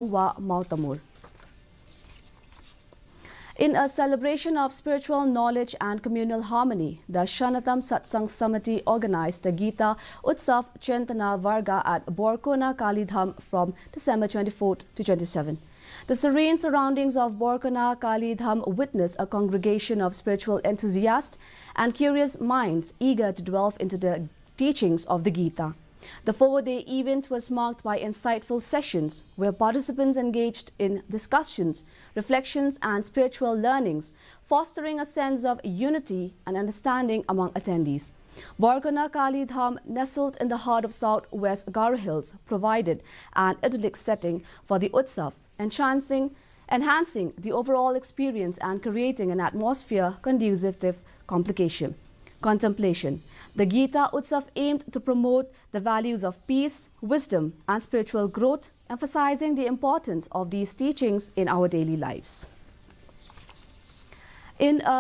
wa Mautamur. In a celebration of spiritual knowledge and communal harmony, the Shanatam Satsang Samiti organized the Gita Utsav Chintana Varga at Borkona Kalidham from December 24th to 27. The serene surroundings of Borkona Kalidham witness a congregation of spiritual enthusiasts and curious minds eager to delve into the teachings of the Gita. The four-day event was marked by insightful sessions where participants engaged in discussions, reflections and spiritual learnings, fostering a sense of unity and understanding among attendees. Borkona Kalidham, nestled in the heart of southwest Garo Hills, provided an idyllic setting for the Utsav, enhancing the overall experience and creating an atmosphere conducive to contemplation. The Gita Utsav aimed to promote the values of peace, wisdom and spiritual growth, emphasizing the importance of these teachings in our daily lives. In a